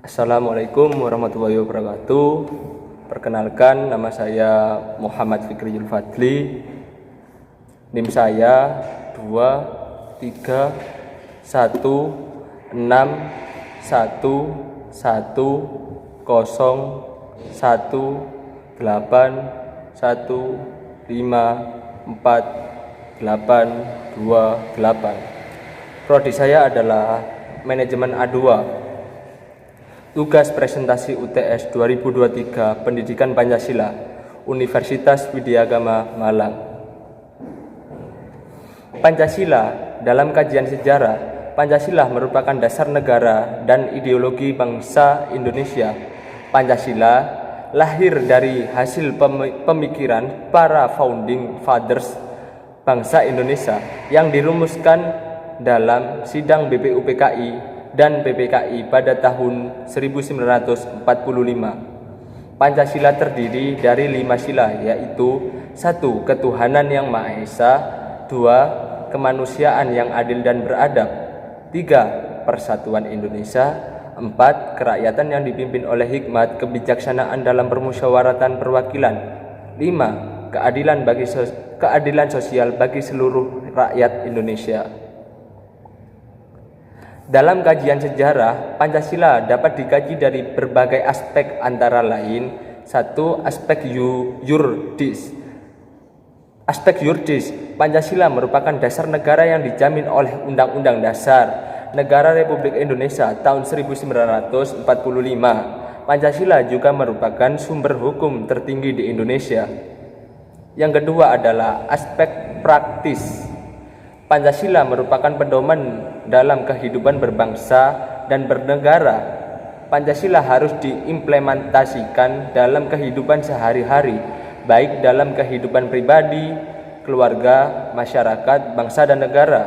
Assalamualaikum warahmatullahi wabarakatuh. Perkenalkan, nama saya Muhammad Fikri Julfadli. NIM saya 2, 3, 1, 1, 1, 0, 1, 8, 1, 5, 4, 8, 2, 8. Prodi saya adalah Manajemen A2. Tugas presentasi UTS 2023 Pendidikan Pancasila, Universitas Widyagama Malang. Pancasila. Dalam kajian sejarah, Pancasila merupakan dasar negara dan ideologi bangsa Indonesia. Pancasila lahir dari hasil pemikiran para founding fathers bangsa Indonesia yang dirumuskan dalam sidang BPUPKI dan PPKI pada tahun 1945. Pancasila terdiri dari 5 sila, yaitu 1. Ketuhanan yang Maha Esa, 2. Kemanusiaan yang adil dan beradab, 3. Persatuan Indonesia, 4. Kerakyatan yang dipimpin oleh hikmat kebijaksanaan dalam permusyawaratan perwakilan, 5. Keadilan sosial bagi seluruh rakyat Indonesia. Dalam kajian sejarah, Pancasila dapat dikaji dari berbagai aspek antara lain 1. Aspek yuridis. Aspek yuridis, Pancasila merupakan dasar negara yang dijamin oleh Undang-Undang Dasar Negara Republik Indonesia tahun 1945. Pancasila juga merupakan sumber hukum tertinggi di Indonesia. Yang kedua adalah aspek praktis. Pancasila merupakan pedoman dalam kehidupan berbangsa dan bernegara. Pancasila harus diimplementasikan dalam kehidupan sehari-hari, baik dalam kehidupan pribadi, keluarga, masyarakat, bangsa dan negara.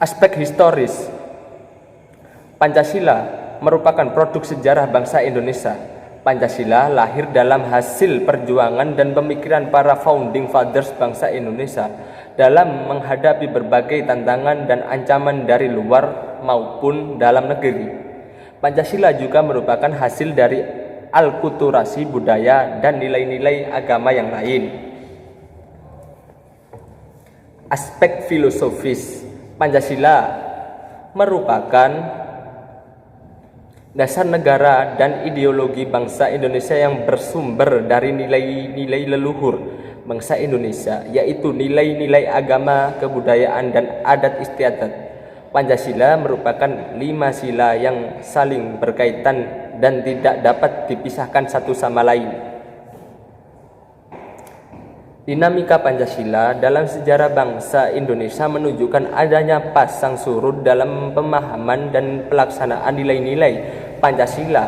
Aspek historis. Pancasila merupakan produk sejarah bangsa Indonesia. Pancasila lahir dalam hasil perjuangan dan pemikiran para founding fathers bangsa Indonesia dalam menghadapi berbagai tantangan dan ancaman dari luar maupun dalam negeri. Pancasila juga merupakan hasil dari alkulturasi budaya dan nilai-nilai agama yang lain. Aspek filosofis. Pancasila merupakan dasar negara dan ideologi bangsa Indonesia yang bersumber dari nilai-nilai leluhur bangsa Indonesia, yaitu nilai-nilai agama, kebudayaan, dan adat istiadat. Pancasila merupakan 5 sila yang saling berkaitan dan tidak dapat dipisahkan satu sama lain. Dinamika Pancasila dalam sejarah bangsa Indonesia menunjukkan adanya pasang surut dalam pemahaman dan pelaksanaan nilai-nilai Pancasila.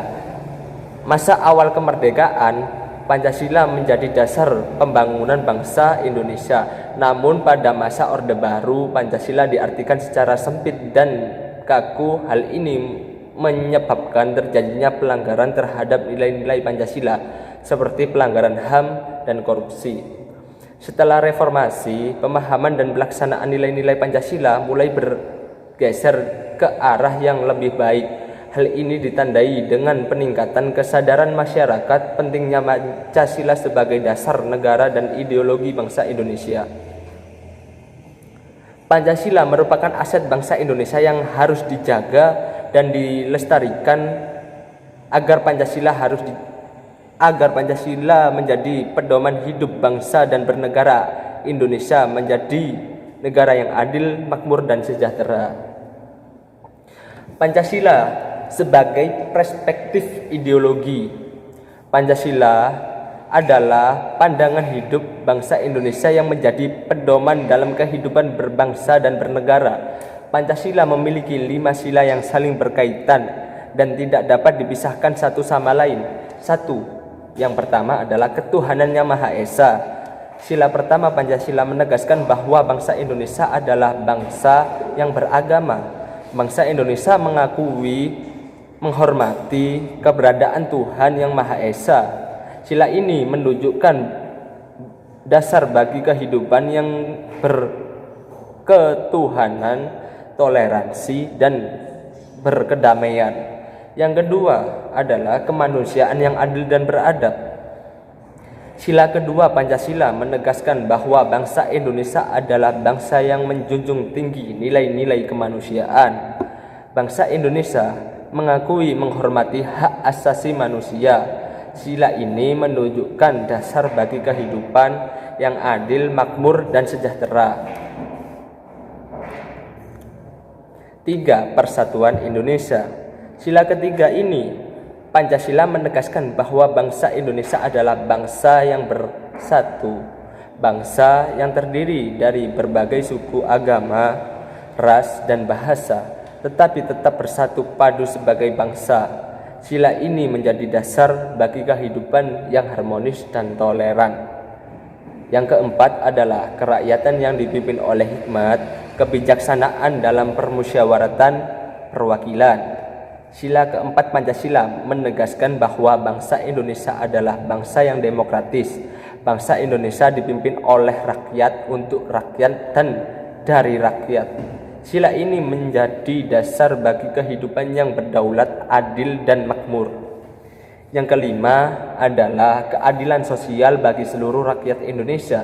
Masa awal kemerdekaan, Pancasila menjadi dasar pembangunan bangsa Indonesia. Namun pada masa Orde Baru, Pancasila diartikan secara sempit dan kaku. Hal ini menyebabkan terjadinya pelanggaran terhadap nilai-nilai Pancasila seperti pelanggaran HAM dan korupsi. Setelah reformasi, pemahaman dan pelaksanaan nilai-nilai Pancasila mulai bergeser ke arah yang lebih baik. Hal ini ditandai dengan peningkatan kesadaran masyarakat pentingnya Pancasila sebagai dasar negara dan ideologi bangsa Indonesia. Pancasila merupakan aset bangsa Indonesia yang harus dijaga dan dilestarikan agar Pancasila menjadi pedoman hidup bangsa dan bernegara Indonesia menjadi negara yang adil, makmur, dan sejahtera. Pancasila sebagai perspektif ideologi. Pancasila adalah pandangan hidup bangsa Indonesia yang menjadi pedoman dalam kehidupan berbangsa dan bernegara. Pancasila memiliki 5 sila yang saling berkaitan dan tidak dapat dipisahkan satu sama lain. 1. Yang pertama adalah ketuhanan yang Maha Esa. Sila pertama Pancasila menegaskan bahwa bangsa Indonesia adalah bangsa yang beragama. Bangsa Indonesia menghormati keberadaan Tuhan yang Maha Esa. Sila ini menunjukkan dasar bagi kehidupan yang berketuhanan, toleransi, dan berkedamaian. Yang kedua adalah kemanusiaan yang adil dan beradab. Sila kedua Pancasila menegaskan bahwa bangsa Indonesia adalah bangsa yang menjunjung tinggi nilai-nilai kemanusiaan. Bangsa Indonesia mengakui menghormati hak asasi manusia. Sila ini menunjukkan dasar bagi kehidupan yang adil, makmur, dan sejahtera. 3. Persatuan Indonesia. Sila ketiga ini, Pancasila menegaskan bahwa bangsa Indonesia adalah bangsa yang bersatu, bangsa yang terdiri dari berbagai suku, agama, ras, dan bahasa, tetapi tetap bersatu padu sebagai bangsa. Sila ini menjadi dasar bagi kehidupan yang harmonis dan toleran. Yang keempat adalah kerakyatan yang dipimpin oleh hikmat, kebijaksanaan dalam permusyawaratan perwakilan. Sila keempat Pancasila menegaskan bahwa bangsa Indonesia adalah bangsa yang demokratis. Bangsa Indonesia dipimpin oleh rakyat, untuk rakyat, dan dari rakyat. Sila ini menjadi dasar bagi kehidupan yang berdaulat, adil, dan makmur. Yang kelima adalah keadilan sosial bagi seluruh rakyat Indonesia.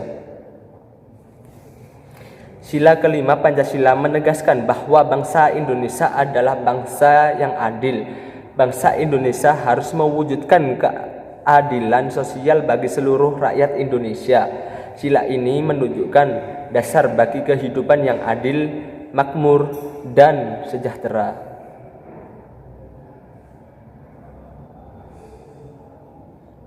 Sila kelima Pancasila menegaskan bahwa bangsa Indonesia adalah bangsa yang adil. Bangsa Indonesia harus mewujudkan keadilan sosial bagi seluruh rakyat Indonesia. Sila ini menunjukkan dasar bagi kehidupan yang adil, makmur, dan sejahtera.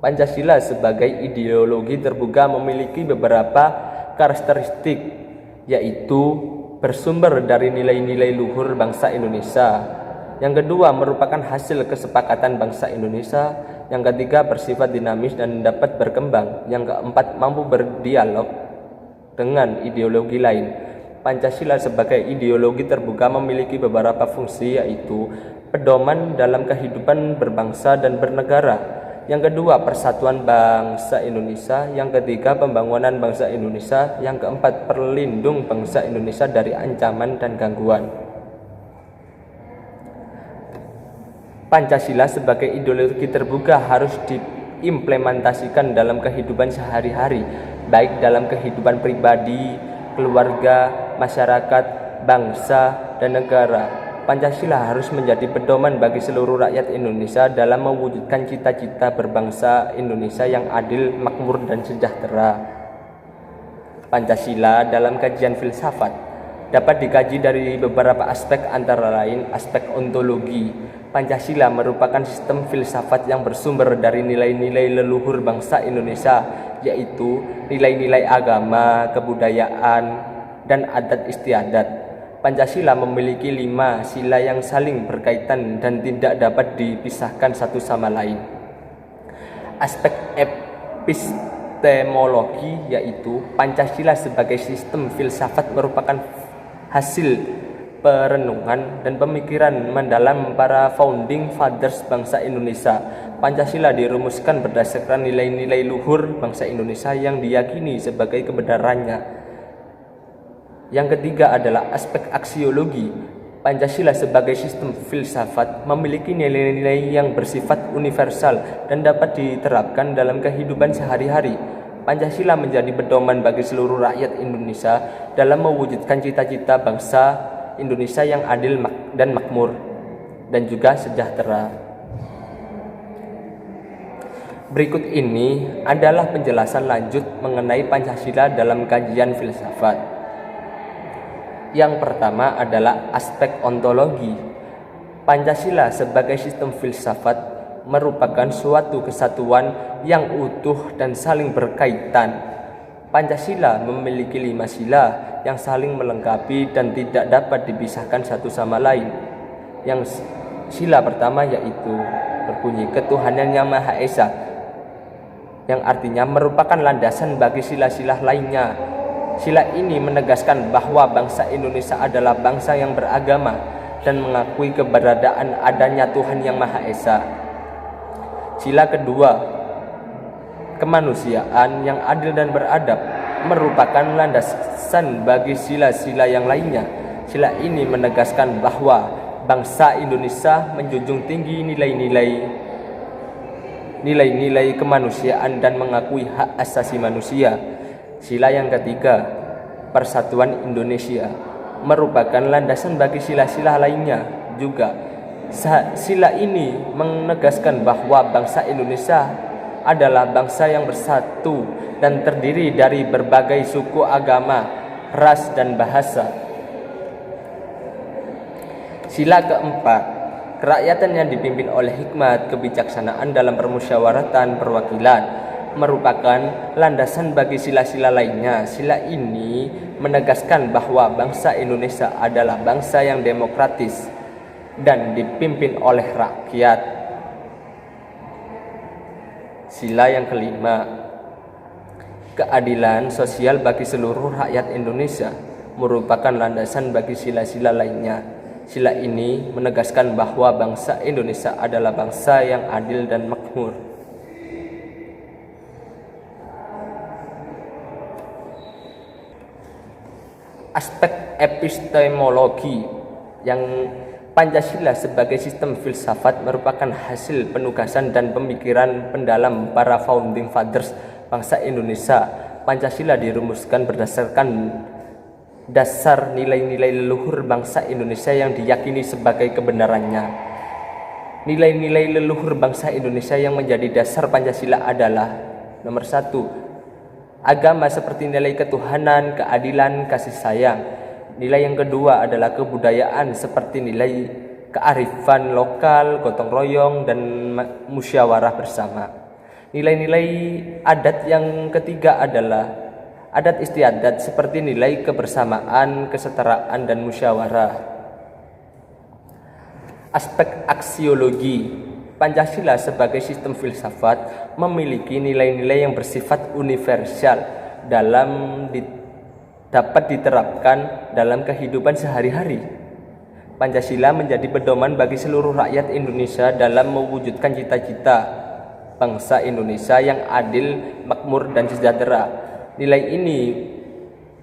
Pancasila sebagai ideologi terbuka memiliki beberapa karakteristik, yaitu bersumber dari nilai-nilai luhur bangsa Indonesia. Yang kedua, merupakan hasil kesepakatan bangsa Indonesia. Yang ketiga, bersifat dinamis dan dapat berkembang. Yang keempat, mampu berdialog dengan ideologi lain. Pancasila sebagai ideologi terbuka memiliki beberapa fungsi, yaitu pedoman dalam kehidupan berbangsa dan bernegara. Yang kedua, persatuan bangsa Indonesia. Yang ketiga, pembangunan bangsa Indonesia. Yang keempat, perlindung bangsa Indonesia dari ancaman dan gangguan. Pancasila sebagai ideologi terbuka harus diimplementasikan dalam kehidupan sehari-hari, baik dalam kehidupan pribadi, keluarga, masyarakat, bangsa, dan negara. Pancasila harus menjadi pedoman bagi seluruh rakyat Indonesia dalam mewujudkan cita-cita berbangsa Indonesia yang adil, makmur, dan sejahtera. Pancasila dalam kajian filsafat dapat dikaji dari beberapa aspek, antara lain aspek ontologi. Pancasila merupakan sistem filsafat yang bersumber dari nilai-nilai leluhur bangsa Indonesia, yaitu nilai-nilai agama, kebudayaan, dan adat istiadat. Pancasila memiliki 5 sila yang saling berkaitan dan tidak dapat dipisahkan satu sama lain. Aspek epistemologi, yaitu Pancasila sebagai sistem filsafat merupakan hasil perenungan dan pemikiran mendalam para founding fathers bangsa Indonesia. Pancasila dirumuskan berdasarkan nilai-nilai luhur bangsa Indonesia yang diyakini sebagai kebenarannya. Yang ketiga adalah aspek aksiologi. Pancasila sebagai sistem filsafat memiliki nilai-nilai yang bersifat universal dan dapat diterapkan dalam kehidupan sehari-hari. Pancasila menjadi pedoman bagi seluruh rakyat Indonesia dalam mewujudkan cita-cita bangsa Indonesia yang adil dan makmur dan juga sejahtera. Berikut ini adalah penjelasan lanjut mengenai Pancasila dalam kajian filsafat. Yang pertama adalah aspek ontologi. Pancasila sebagai sistem filsafat merupakan suatu kesatuan yang utuh dan saling berkaitan. Pancasila memiliki 5 sila yang saling melengkapi dan tidak dapat dipisahkan satu sama lain. Yang sila pertama yaitu berbunyi ketuhanan yang Maha Esa, yang artinya merupakan landasan bagi sila-sila lainnya. Sila ini menegaskan bahwa bangsa Indonesia adalah bangsa yang beragama dan mengakui keberadaan adanya Tuhan yang Maha Esa. Sila kedua, kemanusiaan yang adil dan beradab, merupakan landasan bagi sila-sila yang lainnya. Sila ini menegaskan bahwa bangsa Indonesia menjunjung tinggi nilai-nilai kemanusiaan dan mengakui hak asasi manusia. Sila yang ketiga, Persatuan Indonesia, merupakan landasan bagi sila-sila lainnya juga. Sila ini menegaskan bahwa bangsa Indonesia adalah bangsa yang bersatu dan terdiri dari berbagai suku, agama, ras, dan bahasa. Sila keempat, kerakyatan yang dipimpin oleh hikmat kebijaksanaan dalam permusyawaratan perwakilan, merupakan landasan bagi sila-sila lainnya. Sila ini menegaskan bahwa bangsa Indonesia adalah bangsa yang demokratis dan dipimpin oleh rakyat. Sila yang kelima, keadilan sosial bagi seluruh rakyat Indonesia, merupakan landasan bagi sila-sila lainnya. Sila ini menegaskan bahwa bangsa Indonesia adalah bangsa yang adil dan makmur. Aspek epistemologi yang Pancasila sebagai sistem filsafat merupakan hasil penugasan dan pemikiran pendalam para founding fathers bangsa Indonesia. Pancasila dirumuskan berdasarkan dasar nilai-nilai leluhur bangsa Indonesia yang diyakini sebagai kebenarannya. Nilai-nilai leluhur bangsa Indonesia yang menjadi dasar Pancasila adalah: nomor 1, agama seperti nilai ketuhanan, keadilan, kasih sayang. Nilai yang kedua adalah kebudayaan seperti nilai kearifan lokal, gotong royong, dan musyawarah bersama. Nilai-nilai adat yang ketiga adalah adat istiadat seperti nilai kebersamaan, kesetaraan, dan musyawarah. Aspek aksiologi, Pancasila sebagai sistem filsafat memiliki nilai-nilai yang bersifat universal dapat diterapkan dalam kehidupan sehari-hari. Pancasila menjadi pedoman bagi seluruh rakyat Indonesia dalam mewujudkan cita-cita bangsa Indonesia yang adil, makmur, dan sejahtera.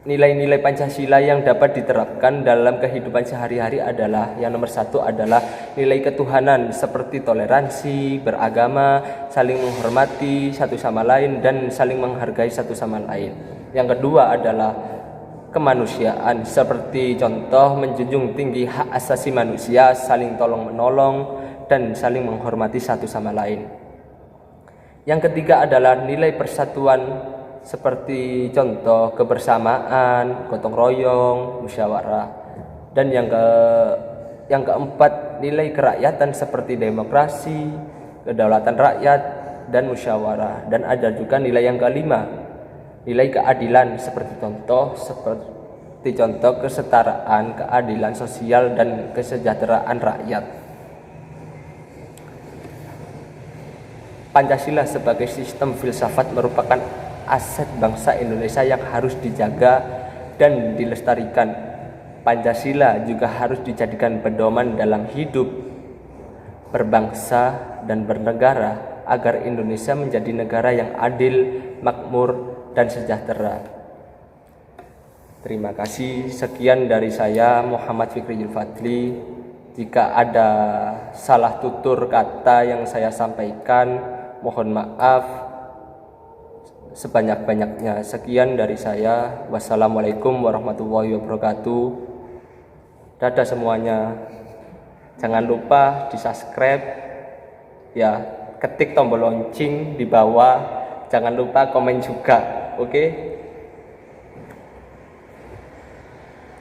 Nilai-nilai Pancasila yang dapat diterapkan dalam kehidupan sehari-hari adalah: yang nomor 1 adalah nilai ketuhanan seperti toleransi, beragama, saling menghormati satu sama lain, dan saling menghargai satu sama lain. Yang kedua adalah kemanusiaan seperti contoh menjunjung tinggi hak asasi manusia, saling tolong-menolong, dan saling menghormati satu sama lain. Yang ketiga adalah nilai persatuan seperti contoh kebersamaan, gotong royong, musyawarah. Dan yang keempat, nilai kerakyatan seperti demokrasi, kedaulatan rakyat, dan musyawarah. Dan ada juga nilai yang kelima, nilai keadilan seperti contoh kesetaraan, keadilan sosial, dan kesejahteraan rakyat. Pancasila sebagai sistem filsafat merupakan aset bangsa Indonesia yang harus dijaga dan dilestarikan. Pancasila juga harus dijadikan pedoman dalam hidup berbangsa dan bernegara agar Indonesia menjadi negara yang adil, makmur, dan sejahtera. Terima kasih. Sekian dari saya, Muhammad Fikri Julfadli. Jika ada salah tutur kata yang saya sampaikan, mohon maaf sebanyak-banyaknya. Sekian dari saya. Wassalamualaikum warahmatullahi wabarakatuh. Dadah semuanya. Jangan lupa di-subscribe ya, ketik tombol lonceng di bawah. Jangan lupa komen juga. Oke.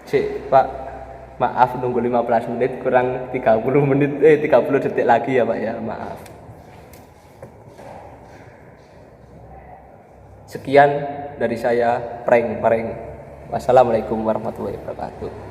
Cik, Pak, maaf nunggu 15 menit kurang 30 detik lagi ya, Pak ya. Maaf. Sekian dari saya, prank. Wassalamualaikum warahmatullahi wabarakatuh.